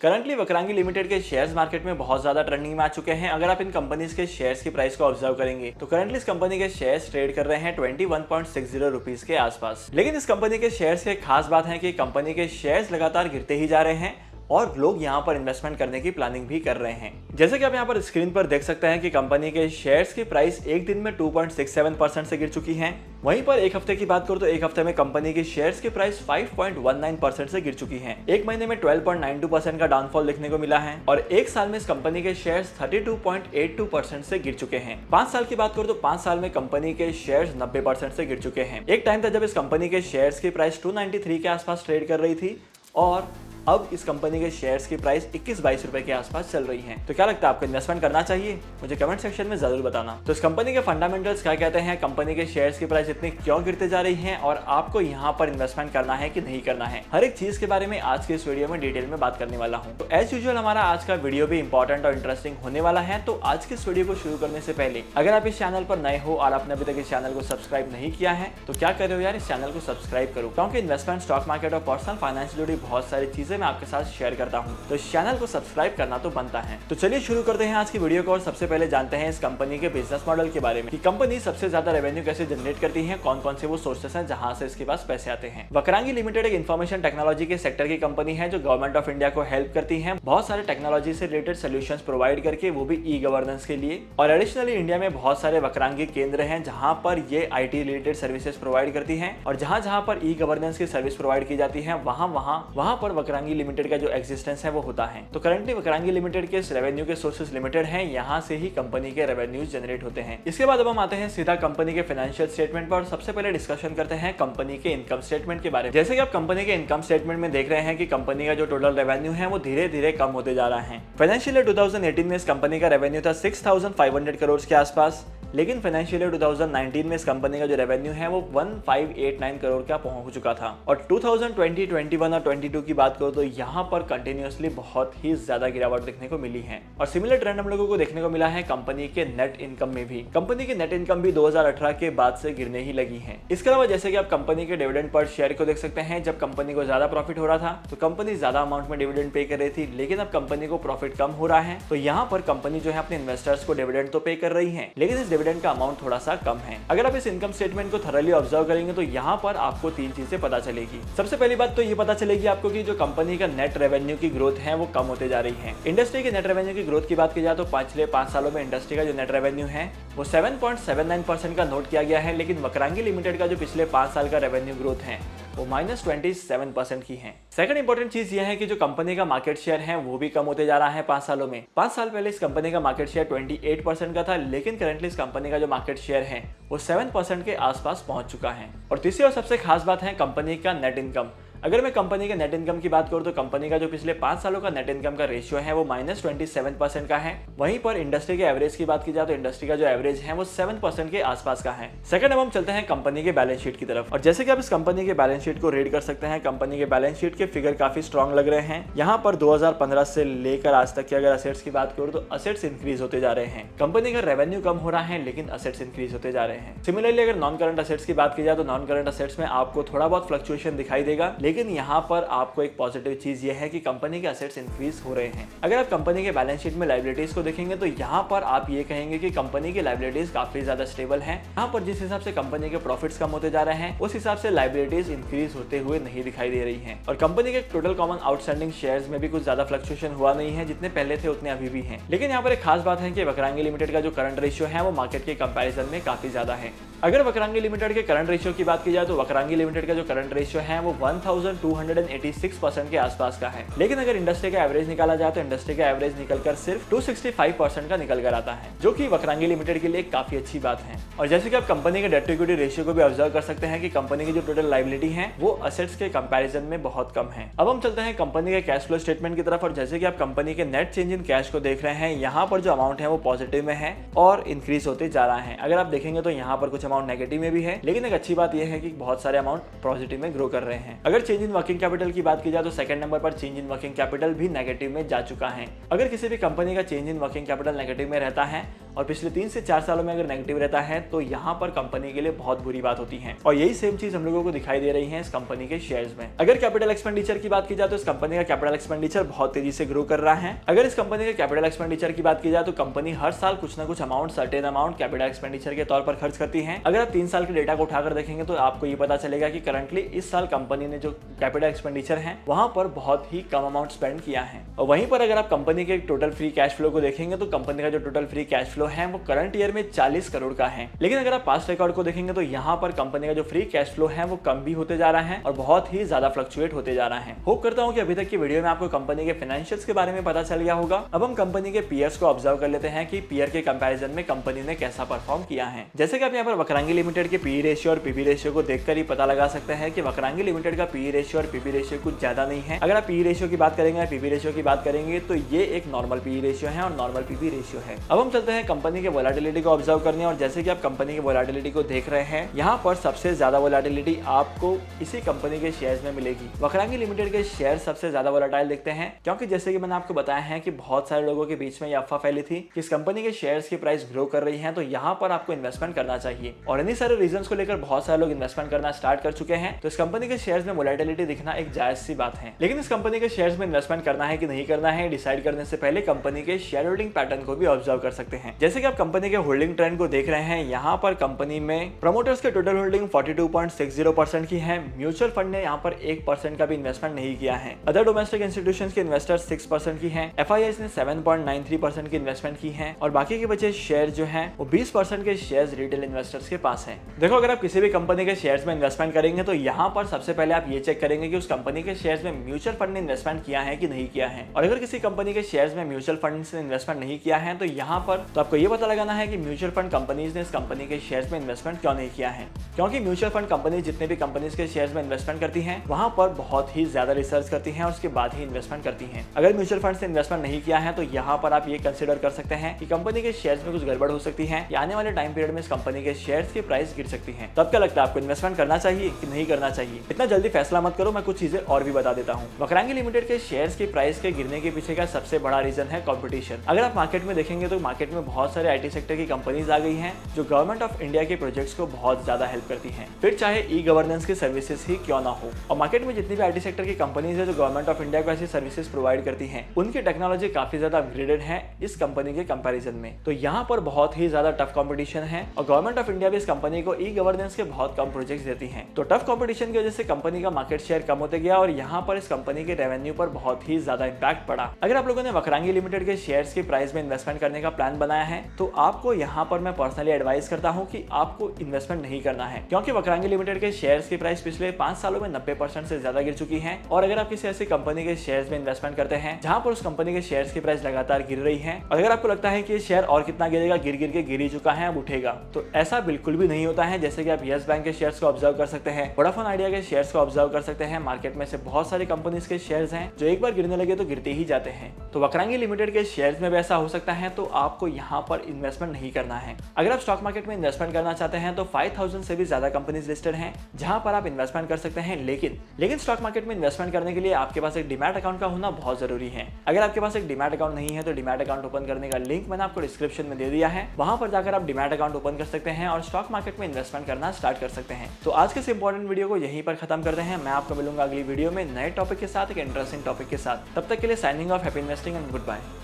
Currently Vakrangee limited के shares market में बहुत ज्यादा ट्रेंडिंग में आ चुके हैं। अगर आप इन कंपनीज के शेयर्स की प्राइस को ऑब्जर्व करेंगे तो करंटली इस कंपनी के शेयर्स ट्रेड कर रहे हैं 21.60 रुपीज के आसपास। लेकिन इस कंपनी के शेयर्स की खास बात है कि कंपनी के शेयर्स लगातार गिरते ही जा रहे हैं और लोग यहाँ पर इन्वेस्टमेंट करने की प्लानिंग भी कर रहे हैं। जैसे कि आप यहाँ पर स्क्रीन पर देख सकते हैं कि कंपनी के शेयर्स की प्राइस एक दिन में 2.67% से गिर चुकी है। वहीं पर एक हफ्ते की बात करूं तो एक हफ्ते में कंपनी की शेयर्स की प्राइस 5.19% से गिर चुकी है। एक महीने में 12.92% का डाउनफॉल देखने को मिला है और एक साल में इस कंपनी के शेयर्स 32.82% से गिर चुके हैं। 5 साल की बात करूं तो 5 साल में कंपनी के शेयर्स 90% से गिर चुके हैं। एक टाइम था जब इस कंपनी के शेयर्स की प्राइस 293 के आसपास ट्रेड कर रही थी और अब इस कंपनी के शेयर्स की प्राइस 21-22 रुपए के आसपास चल रही है। तो क्या लगता है, आपको इन्वेस्टमेंट करना चाहिए? मुझे कमेंट सेक्शन में जरूर बताना। तो इस कंपनी के फंडामेंटल्स क्या कहते हैं, कंपनी के शेयर्स की प्राइस इतनी क्यों गिरते जा रही है और आपको यहाँ पर इन्वेस्टमेंट करना है कि नहीं करना है, हर एक चीज के बारे में आज के इस वीडियो में डिटेल में बात करने वाला हूँ। तो एज यूजुअल हमारा आज का वीडियो भी इंपॉर्टेंट और इंटरेस्टिंग होने वाला है। तो आज के इस वीडियो को शुरू करने से पहले अगर आप इस चैनल पर नए हो और आपने अभी तक इस चैनल को सब्सक्राइब नहीं किया है तो क्या कर रहे हो यार, इस चैनल को सब्सक्राइब करो, क्योंकि इन्वेस्टमेंट, स्टॉक मार्केट और पर्सनल फाइनेंस से जुड़ी बहुत सारी चीजें मैं आपके साथ शेयर करता हूं, तो इस चैनल को सब्सक्राइब करना तो बनता है। तो चलिए शुरू करते हैं आज की वीडियो को और सबसे पहले जानते हैं इस कंपनी के बिजनेस मॉडल के बारे में कि कंपनी सबसे ज्यादा रेवेन्यू कैसे जनरेट करती है, कौन कौन से वो सोर्सेस हैं जहां से इसके पास पैसे आते हैं। वक्रांगी लिमिटेड एक इन्फॉर्मेशन टेक्नोलॉजी के सेक्टर की कंपनी है जो गवर्नमेंट ऑफ इंडिया को हेल्प करती है बहुत सारे टेक्नोलॉजी से रिलेटेड सोल्यूशंस प्रोवाइड करके, वो भी ई गवर्नेंस के लिए। और एडिशनली इंडिया में बहुत सारे वक्रांगी केंद्र हैं जहां पर ये IT रिलेटेड सर्विसेज प्रोवाइड करती है और जहां जहां पर ई गवर्नेंस की सर्विस प्रोवाइड की जाती है वहां पर वक्रांगी लिमिटेड का जो एग्जिस्टेंस है वो होता है। तो करंटली वक्रांगी लिमिटेड के रेवेन्यू के सोर्सेज लिमिटेड हैं, यहाँ से ही कंपनी के रेवेन्यूज जनरेट होते हैं। इसके बाद अब हम आते हैं सीधा कंपनी के फाइनेंशियल स्टेटमेंट पर। सबसे पहले डिस्कशन करते हैं कंपनी के इनकम स्टेटमेंट के बारे में। जैसे कि आप कंपनी के इनकम स्टेटमेंट में देख रहे हैं कि कंपनी का जो टोटल रेवेन्यू है वो धीरे धीरे कम होते जा रहा है। फाइनेंशियल ईयर 2018 में इस कंपनी का रेवेन्यू था 6,500 करोड़ के आसपास, लेकिन फाइनेंशियल ईयर 2019 में इस कंपनी का जो रेवेन्यू है वो 1589 करोड़ का पहुंच चुका था। और 2020, 21 और 22 की बात करो तो यहाँ पर कंटिन्यूअसली बहुत ही ज्यादा गिरावट देखने को मिली है। और सिमिलर ट्रेंड हम लोगों को देखने को मिला है कंपनी के नेट इनकम में भी। कंपनी की नेट इनकम भी 2018 के बाद से गिरने ही लगी है। इसके अलावा जैसे कि आप कंपनी के डिविडेंड पर शेयर को देख सकते हैं, जब कंपनी को ज्यादा प्रॉफिट हो रहा था तो कंपनी ज्यादा अमाउंट में डिविडेंड पे कर रही थी, लेकिन अब कंपनी को प्रॉफिट कम हो रहा है तो यहाँ पर कंपनी जो है अपने इन्वेस्टर्स को डिविडेंड तो पे कर रही है, लेकिन इस डिविडेंड का अमाउंट थोड़ा सा कम है। अगर आप इस इनकम स्टेटमेंट को थॉरली ऑब्जर्व करेंगे तो यहाँ पर आपको 3 चीजें पता चलेगी। सबसे पहली बात तो ये पता चलेगी आपको कि जो कंपनी का नेट रेवेन्यू की ग्रोथ है वो कम होते जा रही है। इंडस्ट्री के नेट रेवेन्यू की ग्रोथ की बात की जाए तो पिछले 5 सालों में इंडस्ट्री का जो नेट रेवेन्यू है वो 7.79% का नोट किया गया है, लेकिन वक्रांगी लिमिटेड का जो पिछले 5 साल का रेवेन्यू ग्रोथ है वो -27% की है। सेकंड इंपॉर्टेंट चीज यह है कि जो कंपनी का मार्केट शेयर है वो भी कम होते जा रहा है 5 सालों में। 5 साल पहले इस कंपनी का मार्केट शेयर 28% का था, लेकिन करंटली इस कंपनी का जो मार्केट शेयर है वो 7% के आसपास पहुंच चुका है। और तीसरी और सबसे खास बात है कंपनी का नेट इनकम। अगर मैं कंपनी के नेट इनकम की बात करूं तो कंपनी का जो पिछले 5 सालों का नेट इनकम का रेशियो है वो -27% का है। वहीं पर इंडस्ट्री के एवरेज की बात की जाए तो इंडस्ट्री का जो एवरेज है वो 7% के आसपास का है। सेकंड, अब हम चलते हैं कंपनी के बैलेंस शीट की तरफ। और जैसे कि आप इस कंपनी के बैलेंस शीट को रीड कर सकते हैं, कंपनी के बैलेंस शीट के फिगर काफी स्ट्रॉन्ग लग रहे हैं। यहाँ पर 2015 से लेकर आज तक की अगर असेट्स की बात करूँ तो असेट्स इंक्रीज होते जा रहे हैं। कंपनी का रेवेन्यू कम हो रहा है लेकिन असेट्स इंक्रीज होते जा रहे हैं। सिमिलरली अगर नॉन करंट असेट्स की बात की जाए तो नॉन करंट असेट्स में आपको थोड़ा बहुत फ्लक्चुएशन दिखाई देगा, लेकिन यहाँ पर आपको एक पॉजिटिव चीज ये है कि कंपनी के असेट्स इंक्रीज हो रहे हैं। अगर आप कंपनी के बैलेंस शीट में लायबिलिटीज को देखेंगे तो यहाँ पर आप ये कहेंगे कि कंपनी की लायबिलिटीज काफी ज्यादा स्टेबल हैं। यहाँ पर जिस हिसाब से कंपनी के प्रॉफिट्स कम होते जा रहे हैं उस हिसाब से लायबिलिटीज इंक्रीज होते हुए नहीं दिखाई दे रही हैं। और कंपनी के टोटल कॉमन आउटस्टैंडिंग शेयर्स में भी कुछ ज्यादा फ्लक्चुएशन हुआ नहीं है, जितने पहले थे उतने अभी भी हैं। लेकिन यहाँ पर एक खास बात है कि वक्रांगी लिमिटेड का जो करंट रेशियो है वो मार्केट के कंपैरिजन में काफी ज्यादा है। अगर वक्रांगी लिमिटेड के करंट रेशियो की बात की जाए तो वक्रांगी लिमिटेड का जो करंट रेशियो है वो 1286% के आसपास का है, लेकिन अगर इंडस्ट्री का एवरेज निकाला जाए तो इंडस्ट्री का एवरेज निकलकर सिर्फ 265% का निकल कर आता है, जो कि वक्रांगी लिमिटेड के लिए काफी अच्छी बात है। और जैसे कि आप कंपनी के डेट टू इक्विटी रेशियो को भी ऑब्जर्व कर सकते हैं कि कंपनी की जो टोटल लायबिलिटी है वो असेट्स के कंपैरिजन में बहुत कम है। अब हम चलते हैं कंपनी के कैश फ्लो स्टेटमेंट की तरफ। और जैसे कि आप कंपनी के नेट चेंज इन कैश को देख रहे हैं, यहाँ पर जो अमाउंट है वो पॉजिटिव में है और इंक्रीज होते जा रहा है। अगर आप देखेंगे तो यहाँ पर कुछ अमाउंट नेगेटिव में भी है, लेकिन एक अच्छी बात यह है कि बहुत सारे अमाउंट पॉजिटिव में ग्रो कर रहे हैं। अगर चेंज इन वर्किंग कैपिटल की बात की जाए तो सेकंड नंबर पर चेंज इन वर्किंग कैपिटल भी नेगेटिव में जा चुका है। अगर किसी भी कंपनी का change in working capital negative में रहता है और पिछले 3 से 4 सालों में अगर नेगेटिव रहता है तो यहाँ पर कंपनी के लिए बहुत बुरी बात होती है। और यही सेम चीज हम लोगों को दिखाई दे रही है इस कंपनी के शेयर्स में। अगर कैपिटल एक्सपेंडिचर की बात की जाए तो इस कंपनी का कैपिटल एक्सपेंडिचर बहुत तेजी से ग्रो कर रहा है। अगर इस कंपनी के कैपिटल एक्सपेंडिचर की बात की जाए तो कंपनी हर साल कुछ ना कुछ amount, certain amount capital expenditure के तौर पर खर्च करती है। अगर आप 3 साल के डेटा को उठाकर देखेंगे तो आपको ये पता चलेगा कि करंटली इस साल कंपनी ने जो कैपिटल एक्सपेंडिचर है वहां पर बहुत ही कम अमाउंट स्पेंड किया है। और वहीं पर अगर आप कंपनी के टोटल फ्री कैश फ्लो को देखेंगे तो कंपनी का जो टोटल फ्री कैश फ्लो है वो करंट ईयर में 40 करोड़ का है। लेकिन अगर आप पास्ट रिकॉर्ड को देखेंगे तो यहाँ पर कंपनी का जो फ्री कैश फ्लो है वो कम भी होते जा रहा है और बहुत ही ज्यादा फ्लक्चुएट होते जा रहा है। होप करता हूँ कि अभी तक की वीडियो में आपको कंपनी के फाइनेंशियल्स के बारे में पता चल गया होगा। अब हम कंपनी के पीयर्स को ऑब्जर्व कर लेते हैं कि पीयर के कंपैरिजन में कंपनी ने कैसा परफॉर्म किया है। जैसे कि आप यहाँ पर वक्रांगी लिमिटेड के पीई रेशियो और पीबी रेशियो को देखकर ही पता लगा सकते हैं कि वक्रांगी लिमिटेड का पीई रेशियो और पीबी रेशियो कुछ ज्यादा नहीं है। अगर आप पीई रेशियो की बात करेंगे या पीबी रेशियो की बात करेंगे तो ये एक नॉर्मल पीई रेशियो है और नॉर्मल पीबी रेशियो है। अब हम चलते हैं कंपनी के वोलेटिलिटी को ऑब्जर्व करने और जैसे कि आप कंपनी के वोलेटिलिटी को देख रहे हैं यहाँ पर सबसे ज्यादा वोलेटिलिटी आपको इसी कंपनी के शेयर्स में मिलेगी। वक्रांगी लिमिटेड के शेयर सबसे ज्यादा वोलेटाइल दिखते हैं क्योंकि जैसे कि मैंने आपको बताया है कि बहुत सारे लोगों के बीच में यह अफवाह फैली थी कि इस कंपनी के शेयर्स की प्राइस ग्रो कर रही है तो यहाँ पर आपको इन्वेस्टमेंट करना चाहिए। और इन्हीं सारे रीजंस को लेकर बहुत सारे लोग इन्वेस्टमेंट करना स्टार्ट कर चुके हैं। तो इस कंपनी के शेयर्स में वोलेटिलिटी दिखना एक जायज सी बात है। लेकिन इस कंपनी के शेयर्स में इन्वेस्टमेंट करना है कि नहीं करना है डिसाइड करने से पहले कंपनी के शेयर होल्डिंग पैटर्न को भी ऑब्जर्व कर सकते हैं। जैसे कि आप कंपनी के होल्डिंग ट्रेंड को देख रहे हैं यहाँ पर कंपनी में प्रमोटर्स के टोटल होल्डिंग 42.60% की है। म्यूचुअल फंड ने यहाँ पर 1% का भी इन्वेस्टमेंट नहीं किया है। अदर डोमेस्टिक इंस्टीट्यूशंस के इन्वेस्टर्स 6% की हैं। एफआईआईस ने 7.93% की इन्वेस्टमेंट की है और बाकी के बचे शेयर जो हैं वो 20% के शेयर्स रिटेल इन्वेस्टर्स के पास हैं। देखो अगर आप किसी भी कंपनी के शेयर्स में इन्वेस्टमेंट करेंगे तो यहाँ पर सबसे पहले आप ये चेक करेंगे कि उस कंपनी के शेयर्स में म्यूचुअल फंड ने इन्वेस्टमेंट किया है कि नहीं किया है। और अगर किसी कंपनी के शेयर्स में म्यूचुअल फंड ने इन्वेस्टमेंट नहीं किया है तो यहाँ पर तो आपको ये पता लगाना है कि म्यूचुअल फंड कंपनीज ने इस कंपनी के शेयर्स में इन्वेस्टमेंट क्यों नहीं किया है। क्योंकि म्यूचुअल फंड कंपनी जितने भी कंपनीज के शेयर्स में इन्वेस्टमेंट करती हैं वहां पर बहुत ही ज्यादा रिसर्च करती हैं और उसके बाद ही इन्वेस्टमेंट करती हैं। अगर म्यूचुअल फंड से इन्वेस्टमेंट नहीं किया है तो यहाँ पर आप ये कंसिडर कर सकते हैं कि कंपनी के शेयर्स में कुछ गड़बड़ हो सकती है या आने वाले टाइम पीरियड में इस कंपनी के शेयर्स की प्राइस गिर सकती है। तब क्या लगता है आपको इन्वेस्टमेंट करना चाहिए कि नहीं करना चाहिए? इतना जल्दी फैसला मत करो, मैं कुछ चीजें और भी बता देता हूँ। वक्रांगी लिमिटेड के शेयर्स की प्राइस के गिरने के पीछे का सबसे बड़ा रीजन है कॉम्पिटिशन। अगर आप मार्केट में देखेंगे तो मार्केट में बहुत सारे आईटी सेक्टर की कंपनीज आ गई हैं जो गवर्नमेंट ऑफ इंडिया के प्रोजेक्ट्स को बहुत ज्यादा हेल्प करती हैं, फिर चाहे ई गवर्नेंस की सर्विसेज ही क्यों ना हो। और मार्केट में जितनी भी आईटी सेक्टर की कंपनीज है जो गवर्नमेंट ऑफ इंडिया को ऐसी सर्विसेज प्रोवाइड करती हैं उनकी टेक्नोलॉजी काफी ज्यादा अपग्रेडेड है इस कंपनी के कंपैरिजन में। तो यहाँ पर बहुत ही ज्यादा टफ कंपटीशन है और गवर्नमेंट ऑफ इंडिया भी इस कंपनी को ई गवर्नेंस के बहुत कम प्रोजेक्ट्स देती है। तो टफ कंपटीशन की वजह से कंपनी का मार्केट शेयर कम होते गया और यहाँ पर इस कंपनी के रेवेन्यू पर बहुत ही ज्यादा इंपैक्ट पड़ा। अगर आप लोगों ने वक्रांगी लिमिटेड के शेयर्स की प्राइस में इन्वेस्टमेंट करने का प्लान बनाया है तो आपको यहाँ पर मैं पर्सनली एडवाइस करता हूँ कि आपको इन्वेस्टमेंट नहीं करना है क्योंकि वक्रांगी लिमिटेड के शेयर्स की प्राइस पिछले 5 सालों में 90% से ज्यादा गिर चुकी है। और अगर आप किसी ऐसी कंपनी के शेयर्स में इन्वेस्टमेंट करते हैं जहां पर उस कंपनी के शेयर्स की प्राइस लगातार गिर रही है और अगर आपको लगता है कि ये शेयर और कितना गिरेगा, गिर गिर के गिर ही चुका है अब उठेगा, तो ऐसा बिल्कुल भी नहीं होता है। जैसे कि आप यस बैंक के शेयर्स को ऑब्जर्व कर सकते हैं, वोडाफोन आइडिया के शेयर्स को ऑब्जर्व कर सकते हैं। मार्केट में से बहुत सारी कंपनीज के शेयर्स हैं जो एक बार गिरने लगे तो गिरते ही जाते हैं। तो वक्रांगी लिमिटेड के शेयर्स में भी ऐसा हो सकता है, तो आपको यहाँ पर इन्वेस्टमेंट नहीं करना है। अगर आप स्टॉक मार्केट में इन्वेस्टमेंट करना चाहते हैं तो 5000 से भी ज्यादा कंपनीज लिस्टेड हैं जहां पर आप इन्वेस्टमेंट कर सकते हैं। लेकिन स्टॉक मार्केट में इन्वेस्टमेंट करने के लिए आपके पास एक डीमैट अकाउंट का होना बहुत जरूरी है। अगर आपके पास एक डीमैट अकाउंट नहीं है तो डीमैट अकाउंट ओपन करने का लिंक मैंने आपको डिस्क्रिप्शन में दे दिया है, वहां पर जाकर आप डीमैट अकाउंट ओपन कर सकते हैं और स्टॉक मार्केट में इन्वेस्टमेंट करना स्टार्ट कर सकते हैं। तो आज के इस इंपॉर्टेंट वीडियो को यहीं पर खत्म करते हैं। मैं आपको मिलूंगा अगली वीडियो में नए टॉपिक के साथ, एक इंटरेस्टिंग टॉपिक के साथ। तब तक के लिए signing off, happy investing and good bye.